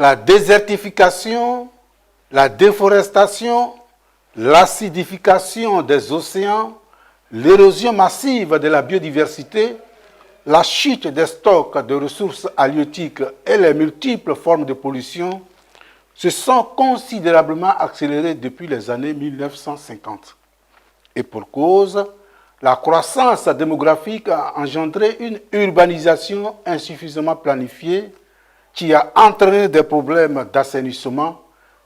la désertification, la déforestation, l'acidification des océans, l'érosion massive de la biodiversité, la chute des stocks de ressources halieutiques et les multiples formes de pollution se sont considérablement accélérées depuis les années 1950. Et pour cause, la croissance démographique a engendré une urbanisation insuffisamment planifiée qui a entraîné des problèmes d'assainissement,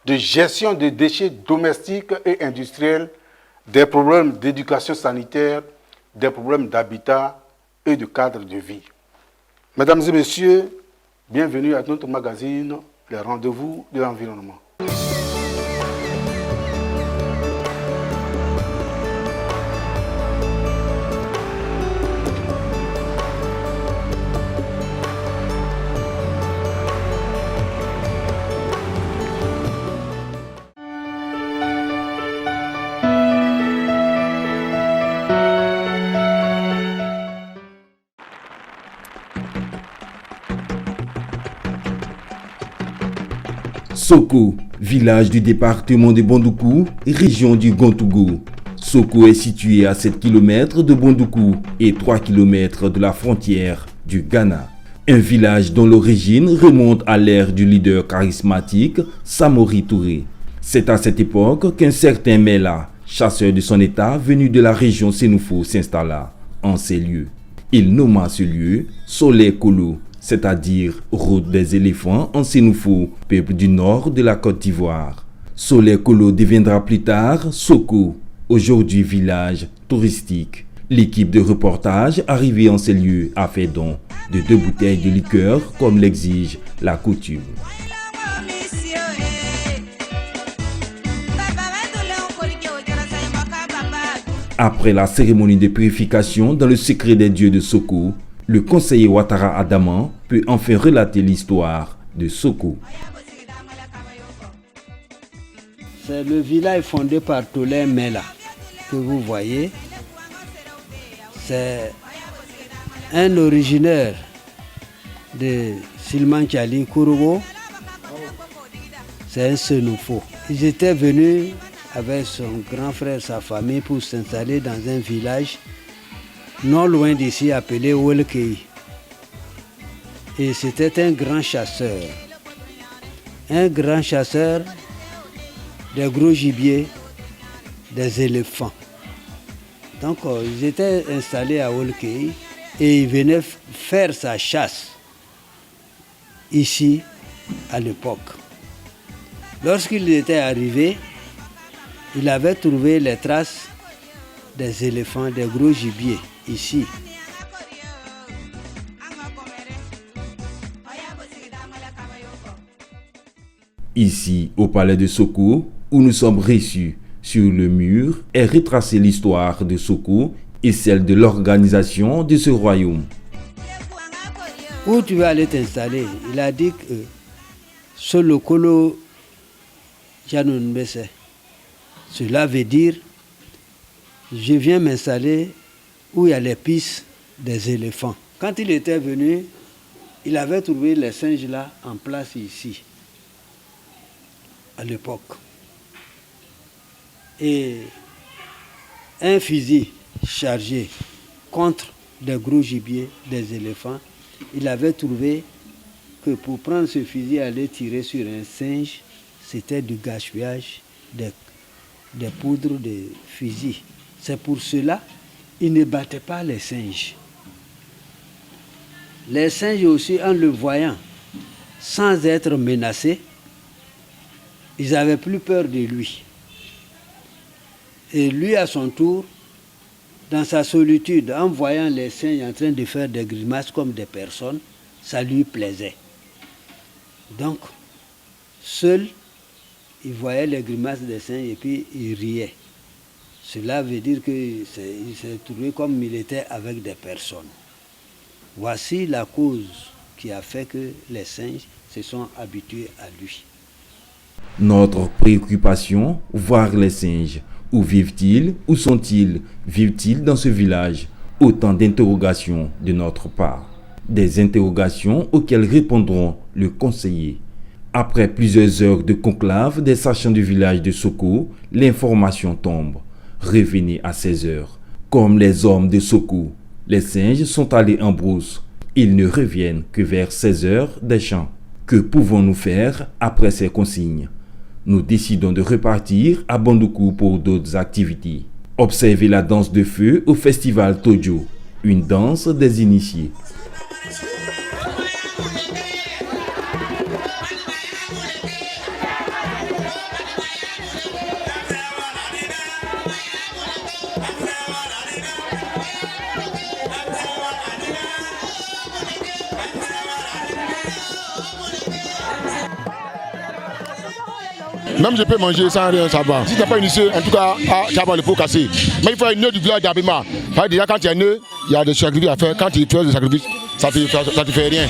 de gestion des déchets domestiques et industriels, des problèmes d'éducation sanitaire, des problèmes d'habitat et de cadre de vie. Mesdames et messieurs, bienvenue à notre magazine, les rendez-vous de l'environnement. Soko, village du département de Bondoukou, région du Gontougou. Soko est situé à 7 km de Bondoukou et 3 km de la frontière du Ghana. Un village dont l'origine remonte à l'ère du leader charismatique Samori Touré. C'est à cette époque qu'un certain Mela, chasseur de son état venu de la région Sénoufo, s'installa en ces lieux. Il nomma ce lieu Soleil Kolo, c'est-à-dire route des éléphants en Sénoufo, peuple du nord de la Côte d'Ivoire. Soleil Kolo deviendra plus tard Soko, aujourd'hui village touristique. L'équipe de reportage arrivée en ces lieux a fait don de 2 bouteilles de liqueur comme l'exige la coutume. Après la cérémonie de purification dans le secret des dieux de Soko, le conseiller Ouattara Adaman peut enfin relater l'histoire de Soko. C'est le village fondé par Tolin Mela que vous voyez. C'est un originaire de Silman Tchali Kourougo. C'est un Sénoufo. Ils étaient venus avec son grand frère, sa famille, pour s'installer dans un village non loin d'ici appelé Wolkei. Et c'était un grand chasseur des gros gibiers, des éléphants. Donc ils étaient installés à Wolkei et ils venaient faire sa chasse ici à l'époque. Lorsqu'il était arrivé, il avait trouvé les traces des éléphants, des gros gibiers ici. Ici, au palais de Soko, où nous sommes reçus, sur le mur est retracée l'histoire de Soko et celle de l'organisation de ce royaume. Où tu vas aller t'installer? Il a dit que ce Lokolo Janunbese, cela veut dire je viens m'installer où il y a les pistes des éléphants. Quand il était venu, il avait trouvé les singes là en place ici, à l'époque. Et un fusil chargé contre des gros gibiers, des éléphants, il avait trouvé que pour prendre ce fusil et aller tirer sur un singe, c'était du gaspillage, des poudres de fusil. C'est pour cela qu'il ne battait pas les singes. Les singes aussi, en le voyant, sans être menacés, ils n'avaient plus peur de lui. Et lui, à son tour, dans sa solitude, en voyant les singes en train de faire des grimaces comme des personnes, ça lui plaisait. Donc, seul, il voyait les grimaces des singes et puis il riait. Cela veut dire qu'il s'est trouvé comme il était avec des personnes. Voici la cause qui a fait que les singes se sont habitués à lui. Notre préoccupation, voir les singes. Où vivent-ils? Où sont-ils? Vivent-ils dans ce village? Autant d'interrogations de notre part. Des interrogations auxquelles répondront le conseiller Après plusieurs heures de conclave des sachants du village de Soko, l'information tombe. Revenez à 16 heures. Comme les hommes de Soko, les singes sont allés en brousse. Ils ne reviennent que vers 16 heures des champs. Que pouvons-nous faire après ces consignes? Nous décidons de repartir à Bandoukou pour d'autres activités. Observez la danse de feu au festival Tojo, une danse des initiés. Même je peux manger sans rien, ça va. Si tu n'es pas initié, en tout cas, tu vas le pot cassé. Mais il faut un nœud du village d'Abima. Déjà, quand tu es un nœud, il y a des sacrifices à faire. Quand tu fais des sacrifices, ça ne te fait rien.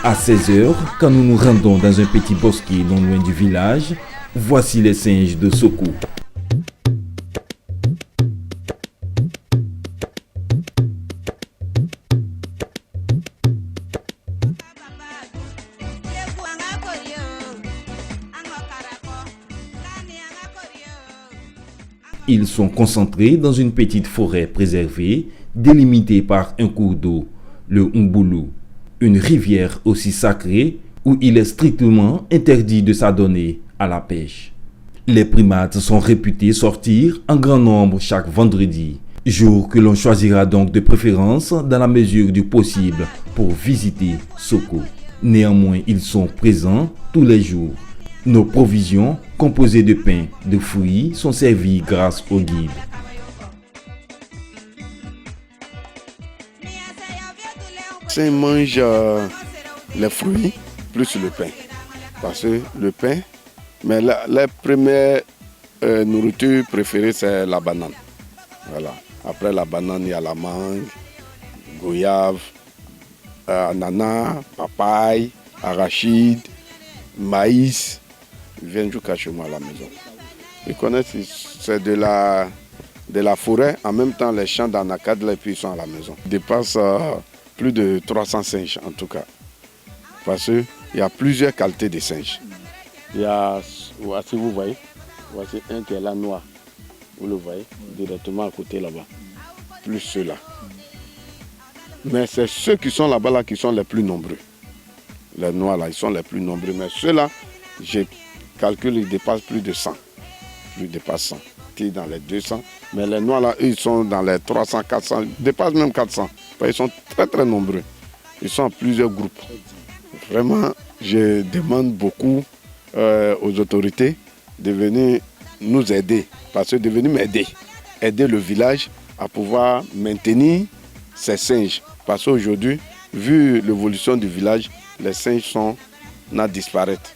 À 16 heures, quand nous nous rendons dans un petit bosquet non loin du village, voici les singes de Soko. Ils sont concentrés dans une petite forêt préservée, délimitée par un cours d'eau, le Umboulou, une rivière aussi sacrée où il est strictement interdit de s'adonner à la pêche. Les primates sont réputés sortir en grand nombre chaque vendredi, jour que l'on choisira donc de préférence dans la mesure du possible pour visiter Soko. Néanmoins, ils sont présents tous les jours. Nos provisions, composées de pain, de fruits, sont servies grâce au guide. Ils mangent les fruits plus le pain. Parce que le pain, mais la première nourriture préférée, c'est la banane. Voilà. Après la banane, il y a la mangue, goyave, ananas, papaye, arachide, maïs. Ils viennent jusqu'à chez moi à la maison. Ils connaissent, c'est de la forêt, en même temps les champs d'anacade, et puis ils sont à la maison. Ils dépassent plus de 300 singes en tout cas. Parce qu'il y a plusieurs qualités de singes. Il y a, voici vous voyez, voici un qui est là noir. Vous le voyez, directement à côté là-bas. Plus ceux-là. Mais c'est ceux qui sont là-bas là qui sont les plus nombreux. Les noirs là, ils sont les plus nombreux. Mais ceux-là, j'ai calculé, ils dépassent plus de 100. Plus dépassent 100. Ils sont dans les 200. Mais les noirs là, eux, ils sont dans les 300, 400. Ils dépassent même 400. Ils sont très très nombreux. Ils sont en plusieurs groupes. Vraiment, je demande beaucoup aux autorités de venir nous aider. Parce que de venir m'aider. Aider le village à pouvoir maintenir ces singes. Parce qu'aujourd'hui, vu l'évolution du village, les singes sont à disparaître.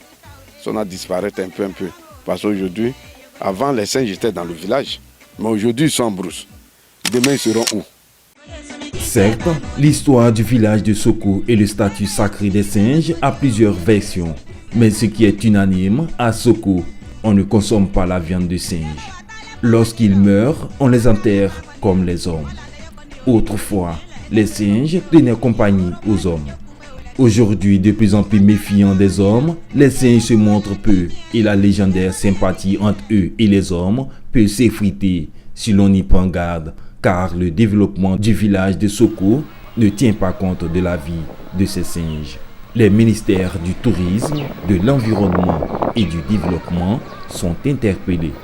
Sont à disparaître un peu. Parce qu'aujourd'hui, avant les singes étaient dans le village. Mais aujourd'hui, ils sont en brousse. Demain, ils seront où? Certes, l'histoire du village de Soko et le statut sacré des singes a plusieurs versions. Mais ce qui est unanime, à Soko, on ne consomme pas la viande de singe. Lorsqu'ils meurent, on les enterre comme les hommes. Autrefois, les singes tenaient compagnie aux hommes. Aujourd'hui, de plus en plus méfiants des hommes, les singes se montrent peu et la légendaire sympathie entre eux et les hommes peut s'effriter si l'on y prend garde, car le développement du village de Soko ne tient pas compte de la vie de ces singes. Les ministères du tourisme, de l'environnement et du développement sont interpellés.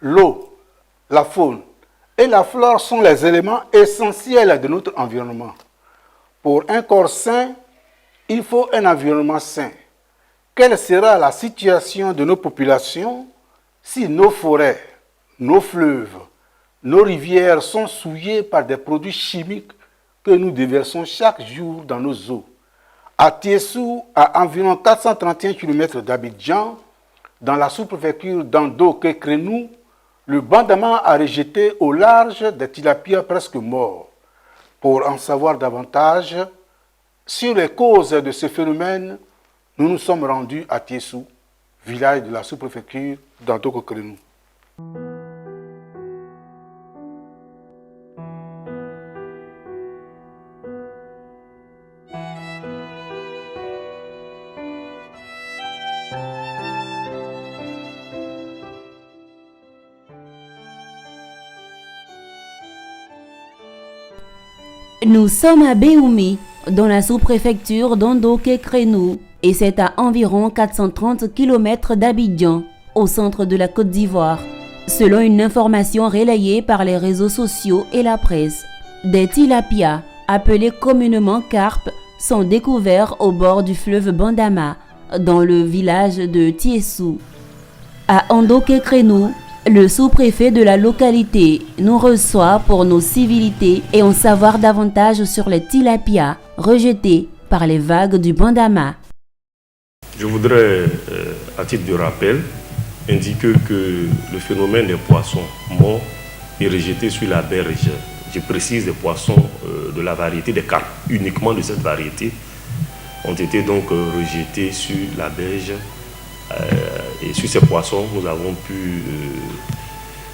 L'eau, la faune et la flore sont les éléments essentiels de notre environnement. Pour un corps sain, il faut un environnement sain. Quelle sera la situation de nos populations si nos forêts, nos fleuves, nos rivières sont souillées par des produits chimiques que nous déversons chaque jour dans nos eaux? À Tiessou, à environ 431 km d'Abidjan, dans la sous-préfecture d'Ando-Kékrenou, le bandement a rejeté au large des tilapias presque morts. Pour en savoir davantage sur les causes de ce phénomène, nous nous sommes rendus à Tiessou, village de la sous-préfecture d'Ando-Kékrenou. Nous sommes à Béoumi, dans la sous-préfecture d'Ondoké-Crénou, et c'est à environ 430 km d'Abidjan, au centre de la Côte d'Ivoire. Selon une information relayée par les réseaux sociaux et la presse, des tilapias, appelés communément carpes, sont découverts au bord du fleuve Bandama, dans le village de Tiessou. À Ondoké-Crénou, le sous-préfet de la localité nous reçoit pour nos civilités et en savoir davantage sur les tilapias rejetés par les vagues du Bandama. Je voudrais, à titre de rappel, indiquer que le phénomène des poissons morts et rejetés sur la berge, je précise des poissons de la variété des carpes, uniquement de cette variété, ont été donc rejetés sur la berge. Et sur ces poissons, nous avons pu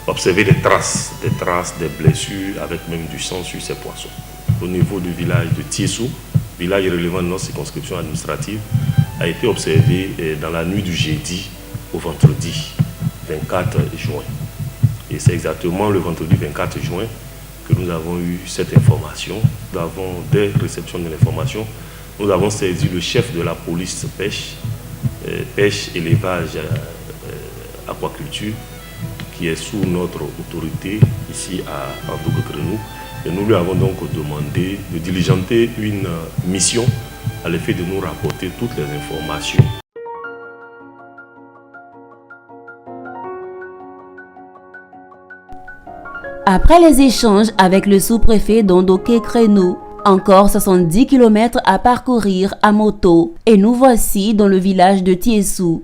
observer des traces, des blessures, avec même du sang sur ces poissons. Au niveau du village de Tiessou, village relevant de notre circonscription administrative, a été observé dans la nuit du jeudi au vendredi 24 juin. Et c'est exactement le vendredi 24 juin que nous avons eu cette information. Nous avons, dès réception de l'information, nous avons saisi le chef de la police pêche, élevage, aquaculture, qui est sous notre autorité ici à Ondoké-Crénou. Et nous lui avons donc demandé de diligenter une mission à l'effet de nous rapporter toutes les informations. Après les échanges avec le sous-préfet d'Ondoké-Crénou, encore 70 km à parcourir à moto et nous voici dans le village de Tiessou.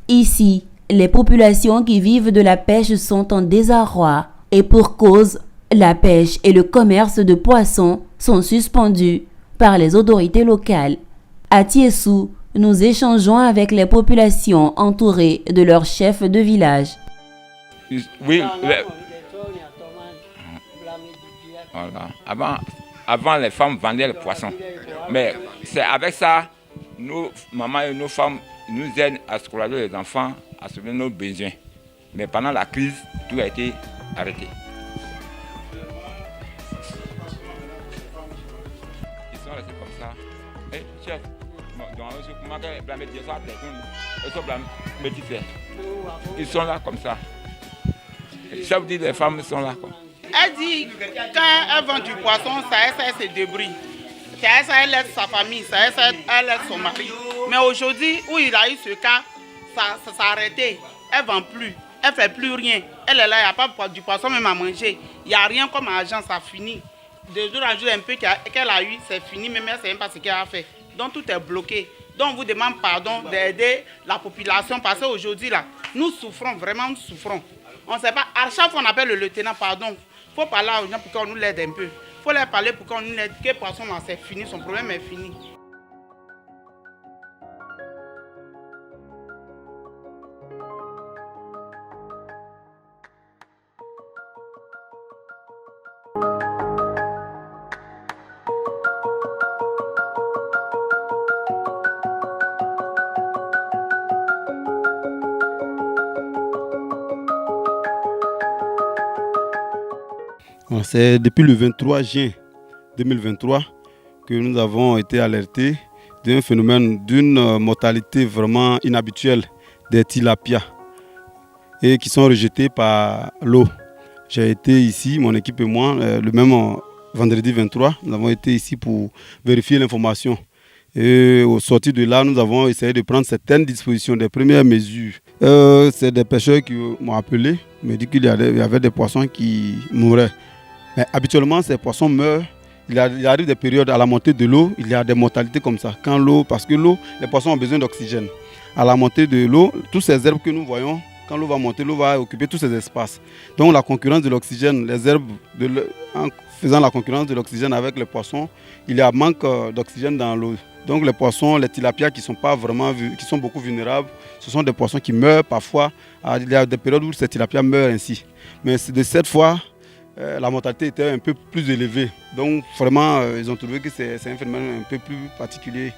Ici, les populations qui vivent de la pêche sont en désarroi et pour cause, la pêche et le commerce de poissons sont suspendus par les autorités locales. À Tiessou, nous échangeons avec les populations entourées de leurs chefs de village. Oui, voilà. Avant, les femmes vendaient les poissons. Mais c'est avec ça, nos mamans et nos femmes nous aident à scolariser les enfants, à soulever nos besoins. Mais pendant la crise, tout a été arrêté. Ils sont restés comme ça. Et chef, ils sont là comme ça. Chef dit les femmes sont là comme ça. Elle dit quand elle vend du poisson, ça se débrouille. Ça elle aide sa famille, ça elle aide son mari. Mais aujourd'hui, où il a eu ce cas, ça s'est arrêté. Elle ne vend plus, elle ne fait plus rien. Elle est là, il n'y a pas du poisson même à manger. Il n'y a rien comme argent, ça finit. De jour en jour, un peu qu'elle a eu, c'est fini, même elle ne sait même pas ce qu'elle a fait. Donc tout est bloqué. Donc on vous demande pardon d'aider la population parce qu'aujourd'hui, là, nous souffrons, vraiment nous souffrons. On ne sait pas, à chaque fois on appelle le lieutenant, pardon. Il faut parler aux gens pour qu'on nous l'aide un peu. Il faut leur parler pour qu'on nous l'aide. Que poisson là, c'est fini, son problème est fini. C'est depuis le 23 juin 2023 que nous avons été alertés d'un phénomène, d'une mortalité vraiment inhabituelle des tilapias et qui sont rejetés par l'eau. J'ai été ici, mon équipe et moi, le même vendredi 23, nous avons été ici pour vérifier l'information. Et au sortir de là, nous avons essayé de prendre certaines dispositions, des premières mesures. C'est des pêcheurs qui m'ont appelé, m'ont dit qu'il y avait des poissons qui mouraient. Mais habituellement, ces poissons meurent. Il arrive des périodes à la montée de l'eau, il y a des mortalités comme ça. Quand l'eau, parce que l'eau, les poissons ont besoin d'oxygène. À la montée de l'eau, toutes ces herbes que nous voyons quand l'eau va monter, l'eau va occuper tous ces espaces. Donc la concurrence de l'oxygène, les herbes, en faisant la concurrence de l'oxygène avec les poissons, il y a manque d'oxygène dans l'eau. Donc les poissons, les tilapias qui sont beaucoup vulnérables, ce sont des poissons qui meurent parfois. Il y a des périodes où ces tilapias meurent ainsi. Mais de cette fois, la mortalité était un peu plus élevée. Donc vraiment, ils ont trouvé que c'est un phénomène un peu plus particulier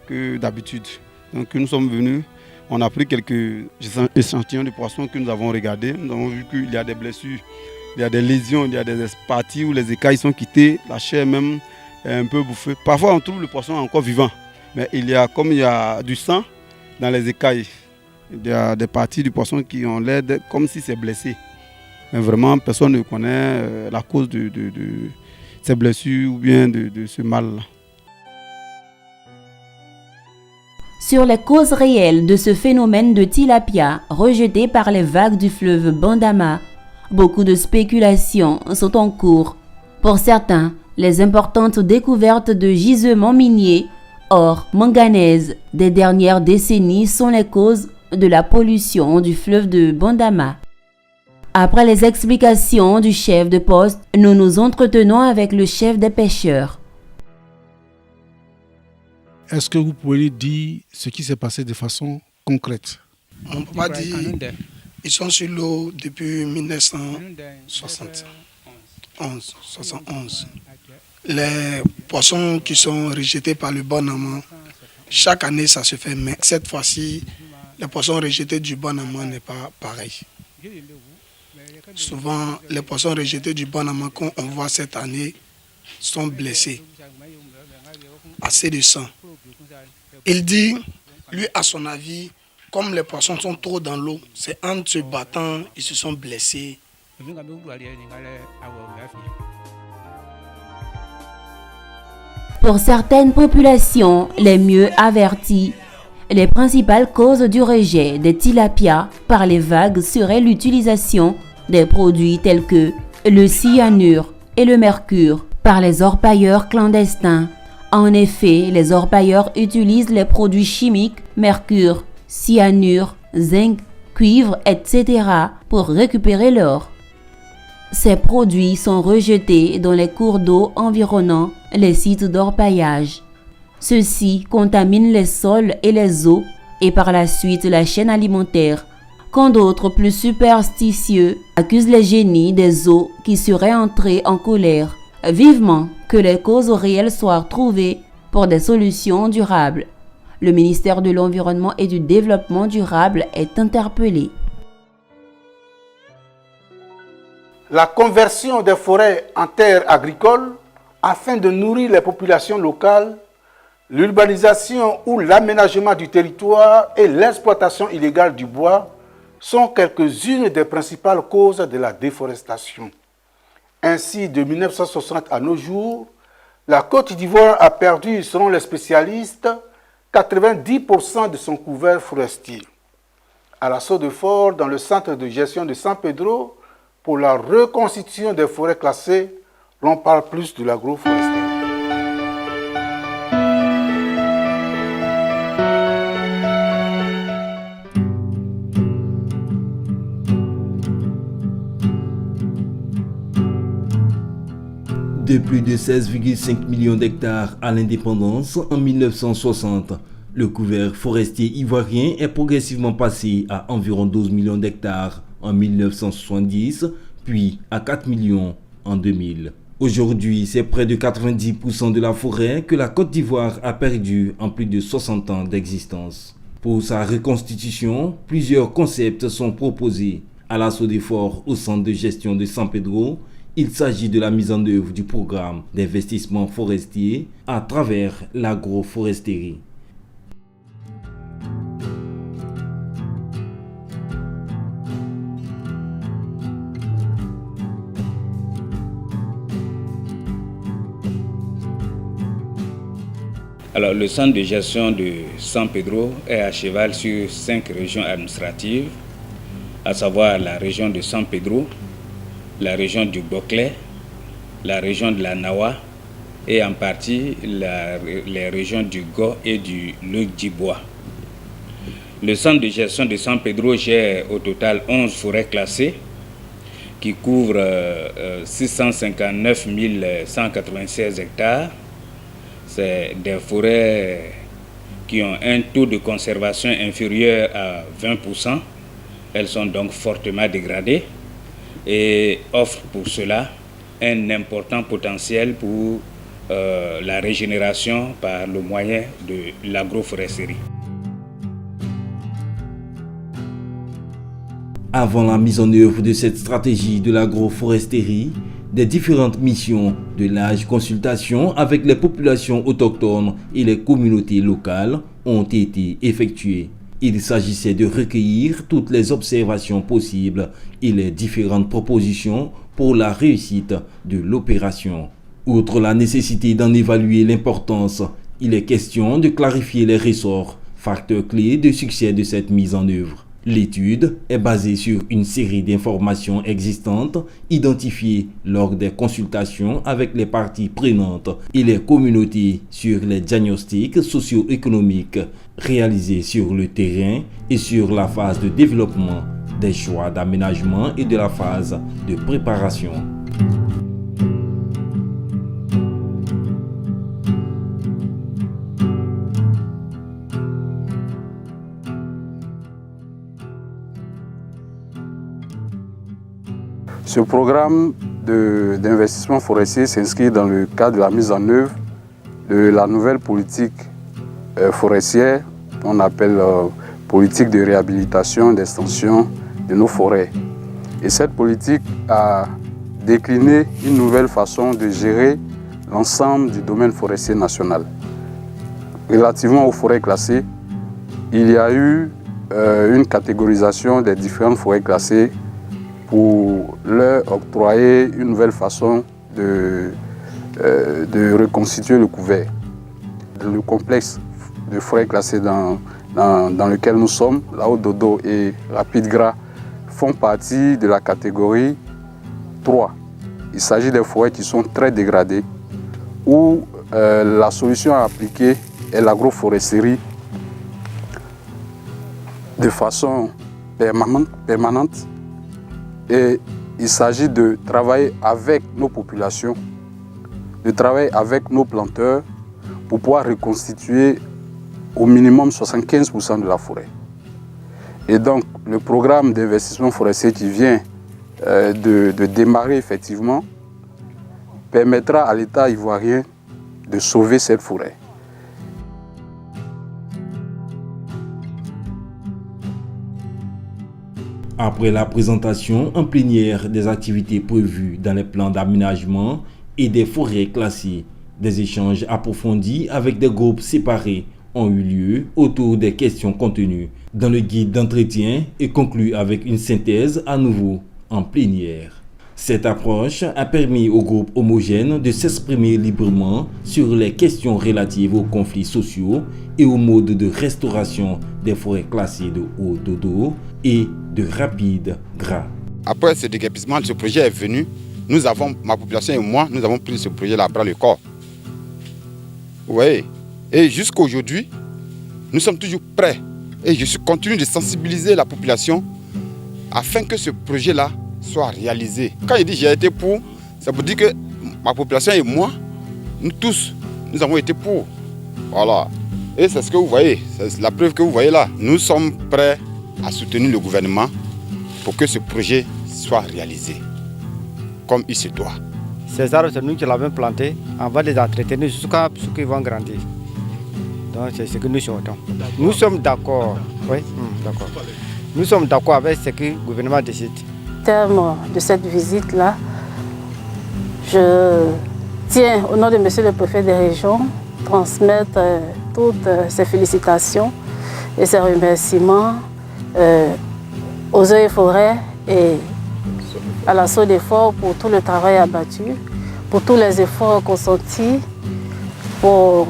que d'habitude. Donc nous sommes venus, on a pris quelques échantillons de poissons que nous avons regardés. Nous avons vu qu'il y a des blessures, il y a des lésions, il y a des parties où les écailles sont quittées, la chair même est un peu bouffée. Parfois on trouve le poisson encore vivant, mais comme il y a du sang dans les écailles, il y a des parties du poisson qui ont l'air comme si c'est blessé. Mais vraiment, personne ne connaît la cause de ces blessures ou bien de ce mal-là. Sur les causes réelles de ce phénomène de tilapia rejeté par les vagues du fleuve Bandama, beaucoup de spéculations sont en cours. Pour certains, les importantes découvertes de gisements miniers, or, manganèse, des dernières décennies sont les causes de la pollution du fleuve de Bandama. Après les explications du chef de poste, nous nous entretenons avec le chef des pêcheurs. Est-ce que vous pouvez dire ce qui s'est passé de façon concrète? Mon papa dit ils sont sur l'eau depuis 1971. Les poissons qui sont rejetés par le Bandama, chaque année ça se fait, mais cette fois-ci, les poissons rejetés du Bandama n'est pas pareil. Souvent, les poissons rejetés du Bandama qu'on voit cette année sont blessés. Assez de sang. Il dit, lui à son avis, comme les poissons sont trop dans l'eau, c'est en se battant, ils se sont blessés. Pour certaines populations les mieux averties, les principales causes du rejet des tilapias par les vagues seraient l'utilisation des produits tels que le cyanure et le mercure par les orpailleurs clandestins. En effet, les orpailleurs utilisent les produits chimiques mercure, cyanure, zinc, cuivre, etc. pour récupérer l'or. Ces produits sont rejetés dans les cours d'eau environnant les sites d'orpaillage. Ceux-ci contaminent les sols et les eaux et par la suite la chaîne alimentaire, quand d'autres plus superstitieux accusent les génies des eaux qui seraient entrés en colère. Vivement que les causes réelles soient trouvées pour des solutions durables. Le ministère de l'Environnement et du Développement durable est interpellé. La conversion des forêts en terres agricoles afin de nourrir les populations locales, l'urbanisation ou l'aménagement du territoire et l'exploitation illégale du bois sont quelques-unes des principales causes de la déforestation. Ainsi, de 1960 à nos jours, la Côte d'Ivoire a perdu, selon les spécialistes, 90% de son couvert forestier. À la Sodefort, dans le centre de gestion de San Pedro, pour la reconstitution des forêts classées, l'on parle plus de l'agroforesterie. De plus de 16,5 millions d'hectares à l'indépendance en 1960, le couvert forestier ivoirien est progressivement passé à environ 12 millions d'hectares en 1970, puis à 4 millions en 2000. Aujourd'hui, c'est près de 90% de la forêt que la Côte d'Ivoire a perdu en plus de 60 ans d'existence. Pour sa reconstitution, plusieurs concepts sont proposés. À la Sodefort, au centre de gestion de San Pedro, il s'agit de la mise en œuvre du programme d'investissement forestier à travers l'agroforesterie. Alors, le centre de gestion de San Pedro est à cheval sur 5 régions administratives, à savoir la région de San Pedro, la région du Boclé, la région de la Nawa et en partie les régions du Go et du Luc-Dibois. Le centre de gestion de San Pedro gère au total 11 forêts classées qui couvrent 659 196 hectares. C'est des forêts qui ont un taux de conservation inférieur à 20%. Elles sont donc fortement dégradées et offrent pour cela un important potentiel pour la régénération par le moyen de l'agroforesterie. Avant la mise en œuvre de cette stratégie de l'agroforesterie, des différentes missions de large consultation avec les populations autochtones et les communautés locales ont été effectuées. Il s'agissait de recueillir toutes les observations possibles et les différentes propositions pour la réussite de l'opération. Outre la nécessité d'en évaluer l'importance, il est question de clarifier les ressorts, facteurs clés de succès de cette mise en œuvre. L'étude est basée sur une série d'informations existantes identifiées lors des consultations avec les parties prenantes et les communautés sur les diagnostics socio-économiques réalisés sur le terrain et sur la phase de développement, des choix d'aménagement et de la phase de préparation. Ce programme d'investissement forestier s'inscrit dans le cadre de la mise en œuvre de la nouvelle politique forestière, qu'on appelle politique de réhabilitation et d'extension de nos forêts. Et cette politique a décliné une nouvelle façon de gérer l'ensemble du domaine forestier national. Relativement aux forêts classées, il y a eu une catégorisation des différentes forêts classées pour leur octroyer une nouvelle façon de reconstituer le couvert. Le complexe de forêts classées dans lequel nous sommes, la Haute-Dodo et Rapide Gras, font partie de la catégorie 3. Il s'agit des forêts qui sont très dégradées, où la solution à appliquer est l'agroforesterie de façon permanente. Et il s'agit de travailler avec nos populations, de travailler avec nos planteurs pour pouvoir reconstituer au minimum 75% de la forêt. Et donc le programme d'investissement forestier qui vient de démarrer effectivement permettra à l'État ivoirien de sauver cette forêt. Après la présentation en plénière des activités prévues dans les plans d'aménagement et des forêts classées, des échanges approfondis avec des groupes séparés ont eu lieu autour des questions contenues dans le guide d'entretien et conclu avec une synthèse à nouveau en plénière. Cette approche a permis aux groupes homogènes de s'exprimer librement sur les questions relatives aux conflits sociaux et aux modes de restauration des forêts classées de Haut-Dodo et de Rapide Gras. Après ce déguerpissement, ce projet est venu. Ma population et moi, nous avons pris ce projet-là à bras le corps. Oui. Et jusqu'à aujourd'hui, nous sommes toujours prêts. Et je continue de sensibiliser la population afin que ce projet-là soit réalisé. Quand je dis j'ai été pour, ça veut dire que ma population et moi, nous tous, nous avons été pour. Voilà. Et c'est ce que vous voyez, c'est la preuve que vous voyez là. Nous sommes prêts à soutenir le gouvernement pour que ce projet soit réalisé comme il se doit. Ces arbres, c'est nous qui l'avons planté. On va les entretenir jusqu'à ce qu'ils vont grandir. Donc c'est ce que nous souhaitons. Nous sommes d'accord. Oui, d'accord. Nous sommes d'accord avec ce que le gouvernement décide. Au terme de cette visite-là, je tiens, au nom de Monsieur le Préfet des régions, transmettre toutes ses félicitations et ses remerciements aux eaux et forêts et à la SODEFOR pour tout le travail abattu, pour tous les efforts consentis pour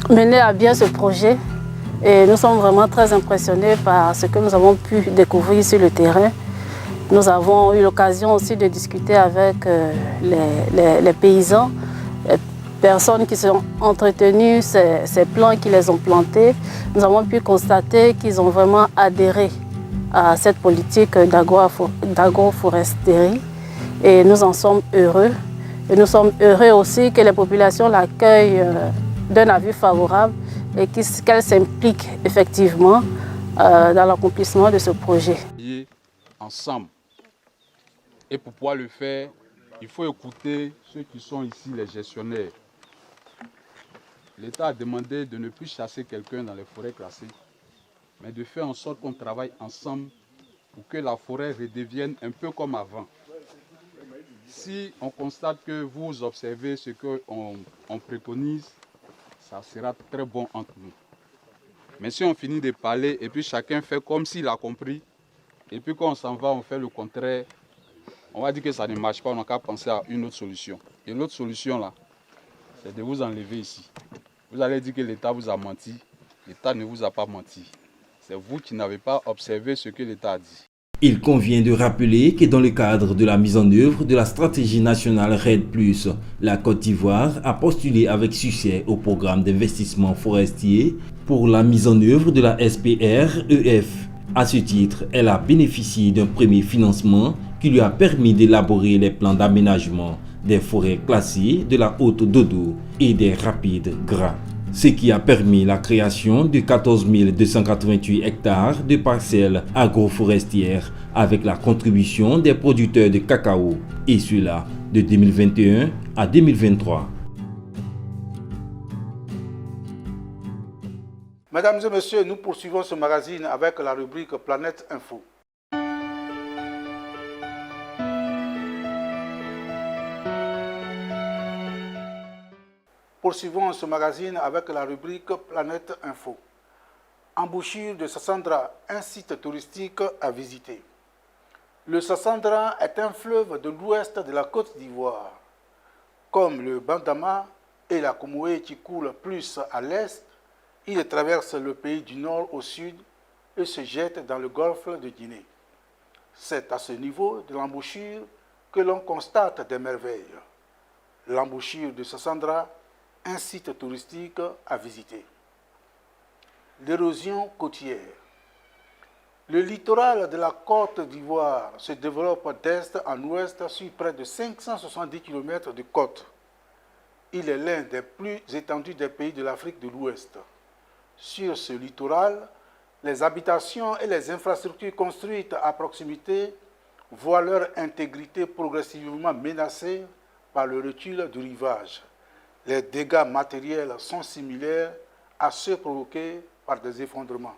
mener à bien ce projet. Et nous sommes vraiment très impressionnés par ce que nous avons pu découvrir sur le terrain. Nous avons eu l'occasion aussi de discuter avec les paysans, personnes qui sont entretenues ces plants, qui les ont plantés, nous avons pu constater qu'ils ont vraiment adhéré à cette politique d'agroforesterie et nous en sommes heureux. Et nous sommes heureux aussi que les populations l'accueillent d'un avis favorable et qu'elles s'impliquent effectivement dans l'accomplissement de ce projet. Ensemble. Et pour pouvoir le faire, il faut écouter ceux qui sont ici, les gestionnaires. L'État a demandé de ne plus chasser quelqu'un dans les forêts classées, mais de faire en sorte qu'on travaille ensemble pour que la forêt redevienne un peu comme avant. Si on constate que vous observez ce qu'on préconise, ça sera très bon entre nous. Mais si on finit de parler et puis chacun fait comme s'il a compris, et puis quand on s'en va, on fait le contraire, on va dire que ça ne marche pas, on n'a qu'à penser à une autre solution. Et l'autre solution là, c'est de vous enlever ici. Vous allez dire que l'État vous a menti. L'État ne vous a pas menti. C'est vous qui n'avez pas observé ce que l'État a dit. Il convient de rappeler que dans le cadre de la mise en œuvre de la stratégie nationale RED+, la Côte d'Ivoire a postulé avec succès au programme d'investissement forestier pour la mise en œuvre de la SPR-EF. À ce titre, elle a bénéficié d'un premier financement qui lui a permis d'élaborer les plans d'aménagement des forêts classées de la Haute Dodo et des Rapides Gras, ce qui a permis la création de 14 288 hectares de parcelles agroforestières avec la contribution des producteurs de cacao, et cela de 2021 à 2023. Mesdames et messieurs, nous poursuivons ce magazine avec la rubrique Planète Info. Poursuivons ce magazine avec la rubrique Planète Info. Embouchure de Sassandra, un site touristique à visiter. Le Sassandra est un fleuve de l'ouest de la Côte d'Ivoire. Comme le Bandama et la Koumoué qui coulent plus à l'est, il traverse le pays du nord au sud et se jette dans le golfe de Guinée. C'est à ce niveau de l'embouchure que l'on constate des merveilles. L'embouchure de Sassandra, un site touristique à visiter. L'érosion côtière. Le littoral de la Côte d'Ivoire se développe d'est en ouest sur près de 570 km de côte. Il est l'un des plus étendus des pays de l'Afrique de l'Ouest. Sur ce littoral, les habitations et les infrastructures construites à proximité voient leur intégrité progressivement menacée par le recul du rivage. Les dégâts matériels sont similaires à ceux provoqués par des effondrements.